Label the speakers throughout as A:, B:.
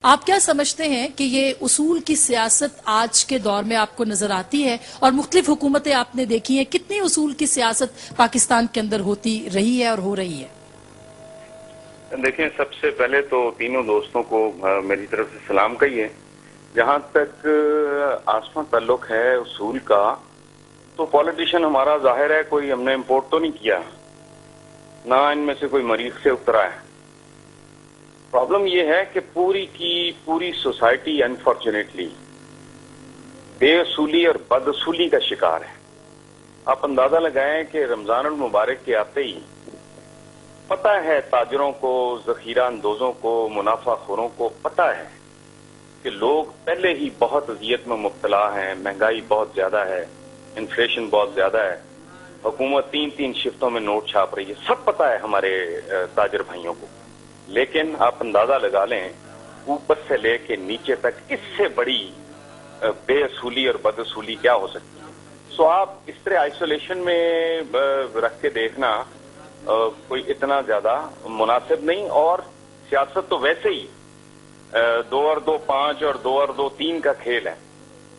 A: آپ کیا سمجھتے ہیں کہ یہ اصول کی سیاست آج کے دور میں آپ کو نظر آتی ہے؟ اور مختلف حکومتیں آپ نے دیکھی ہیں، کتنی اصول کی سیاست پاکستان کے اندر ہوتی رہی ہے اور ہو رہی ہے؟
B: دیکھیں، سب سے پہلے تو تینوں دوستوں کو میری طرف سے سلام کہیے۔ جہاں تک آسمان تعلق ہے اصول کا، تو پولیٹیشین ہمارا ظاہر ہے کوئی ہم نے امپورٹ تو نہیں کیا، نہ ان میں سے کوئی مریخ سے اترا ہے۔ پرابلم یہ ہے کہ پوری کی پوری سوسائٹی انفارچونیٹلی بے اصولی اور بد اصولی کا شکار ہے۔ آپ اندازہ لگائیں کہ رمضان المبارک کے آتے ہی پتہ ہے تاجروں کو، ذخیرہ اندوزوں کو، منافع خوروں کو پتہ ہے کہ لوگ پہلے ہی بہت اذیت میں مبتلا ہیں، مہنگائی بہت زیادہ ہے، انفلیشن بہت زیادہ ہے، حکومت تین شفٹوں میں نوٹ چھاپ رہی ہے، سب پتہ ہے ہمارے تاجر بھائیوں کو۔ لیکن آپ اندازہ لگا لیں اوپر سے لے کے نیچے تک اس سے بڑی بے اصولی اور بد اصولی کیا ہو سکتی ہے؟ سو آپ اس طرح آئسولیشن میں رکھ کے دیکھنا کوئی اتنا زیادہ مناسب نہیں، اور سیاست تو ویسے ہی 2 اور 2 5 اور 2 اور 2 3 کا کھیل ہے۔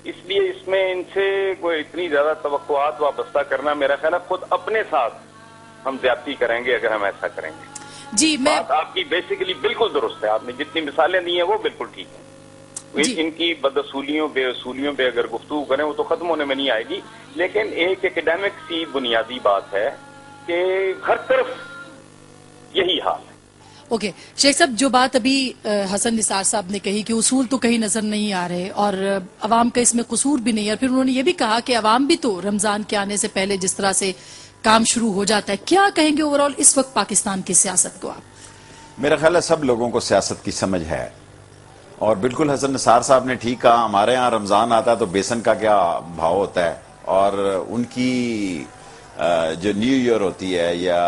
B: اس لیے اس میں ان سے کوئی اتنی زیادہ توقعات وابستہ کرنا میرا خیال ہے خود اپنے ساتھ ہم زیادتی کریں گے اگر ہم ایسا کریں گے۔
A: جی،
B: بات آپ کی بیسیکلی بالکل درست ہے، آپ نے جتنی مثالیں دی ہیں وہ بالکل ٹھیک ہیں۔ ان کی بد اصولیوں بے اصولیوں پہ اگر گفتگو کریں وہ تو ختم ہونے میں نہیں آئے گی، لیکن ایک ایکڈیمک سی بنیادی بات ہے کہ ہر طرف یہی حال ہے۔
A: اوکے شیخ صاحب، جو بات ابھی حسن نثار صاحب نے کہی کہ اصول تو کہیں نظر نہیں آ رہے اور عوام کا اس میں قصور بھی نہیں ہے، اور پھر انہوں نے یہ بھی کہا کہ عوام بھی تو رمضان کے آنے سے پہلے جس طرح سے کام شروع ہو جاتا ہے، کیا کہیں گے اوورآل اس وقت پاکستان کی سیاست کو آپ؟
C: میرا خیال ہے سب لوگوں کو سیاست کی سمجھ ہے، اور بالکل حسن نثار صاحب نے ٹھیک کہا۔ ہمارے ہاں رمضان آتا ہے تو بیسن کا کیا بھاؤ ہوتا ہے، اور ان کی جو نیو ایئر ہوتی ہے یا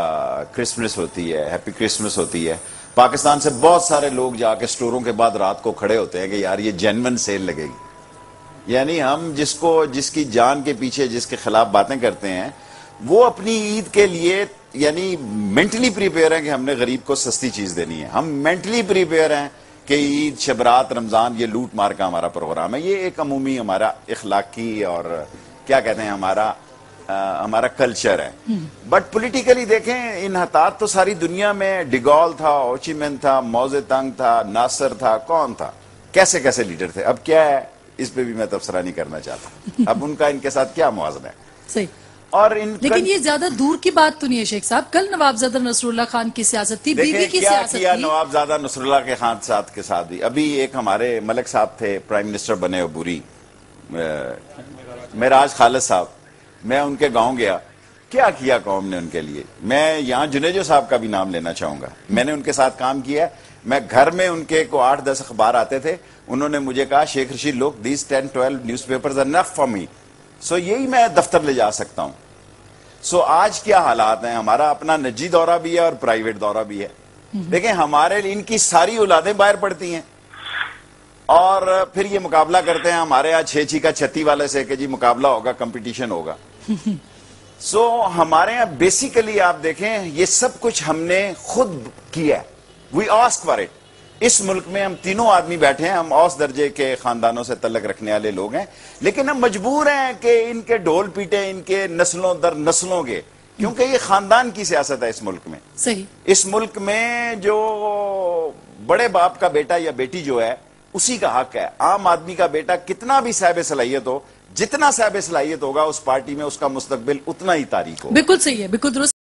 C: کرسمس ہوتی ہے، ہیپی کرسمس ہوتی ہے، پاکستان سے بہت سارے لوگ جا کے سٹوروں کے بعد رات کو کھڑے ہوتے ہیں کہ یار یہ جینون سیل لگے گی۔ یعنی ہم جس کی جان کے پیچھے جس کے خلاف باتیں کرتے ہیں، وہ اپنی عید کے لیے یعنی مینٹلی پریپیئر ہیں کہ ہم نے غریب کو سستی چیز دینی ہے، ہم مینٹلی پریپیئر ہیں کہ عید، شبرات، رمضان یہ لوٹ مار کا ہمارا پروگرام ہے۔ یہ ایک عمومی ہمارا اخلاقی اور کیا کہتے ہیں ہمارا کلچر ہے۔ بٹ پولیٹیکلی دیکھیں، انحطاط تو ساری دنیا میں ڈیگول تھا، ہوچی مین تھا، ماؤ زے تنگ تھا، ناصر تھا، کون تھا، کیسے کیسے لیڈر تھے۔ اب کیا ہے اس پہ بھی میں تبصرہ نہیں کرنا چاہتا، اب ان کا ان کے ساتھ کیا موازنہ ہے۔
A: صحیح، لیکن یہ زیادہ دور کی بات تو نہیں ہے شیخ صاحب۔ کل نوابزادہ نصر اللہ خان کی سیاست تھی، بیوی کی سیاست تھی۔
C: کیا نوابزادہ نصر اللہ کے خان کے ساتھ بھی ابھی ایک ہمارے ملک صاحب تھے، پرائم منسٹر بنے عبوری، معراج خالد صاحب، میں ان کے گاؤں گیا، کیا کیا قوم نے ان کے لیے۔ میں یہاں جنیجو صاحب کا بھی نام لینا چاہوں گا، میں نے ان کے ساتھ کام کیا۔ میں گھر میں ان کے کو 8-10 اخبار آتے تھے، انہوں نے مجھے کہا شیخ رشید لوگ these 10-12 news papers are enough for me، سو یہی میں دفتر لے جا سکتا ہوں۔ سو آج کیا حالات ہیں، ہمارا اپنا نجی دورہ بھی ہے اور پرائیویٹ دورہ بھی ہے۔ دیکھیں ہمارے ان کی ساری اولادیں باہر پڑتی ہیں، اور پھر یہ مقابلہ کرتے ہیں ہمارے یہاں 6 کا 36 والے سے کہ جی مقابلہ ہوگا، کمپٹیشن ہوگا۔ سو ہمارے یہاں بیسیکلی آپ دیکھیں یہ سب کچھ ہم نے خود کیا ہے، وی آسک فار اٹ۔ اس ملک میں ہم تینوں آدمی بیٹھے ہیں، ہم اوس درجے کے خاندانوں سے تعلق رکھنے والے لوگ ہیں، لیکن ہم مجبور ہیں کہ ان کے ڈھول پیٹیں، ان کے نسلوں در نسلوں کے، کیونکہ یہ خاندان کی سیاست ہے اس ملک میں۔
A: صحیح،
C: اس ملک میں جو بڑے باپ کا بیٹا یا بیٹی جو ہے اسی کا حق ہے۔ عام آدمی کا بیٹا کتنا بھی صاحب صلاحیت ہو، جتنا صاحب صلاحیت ہوگا اس پارٹی میں اس کا مستقبل اتنا ہی تاریک ہوگا۔
A: بالکل صحیح ہے، بالکل درست۔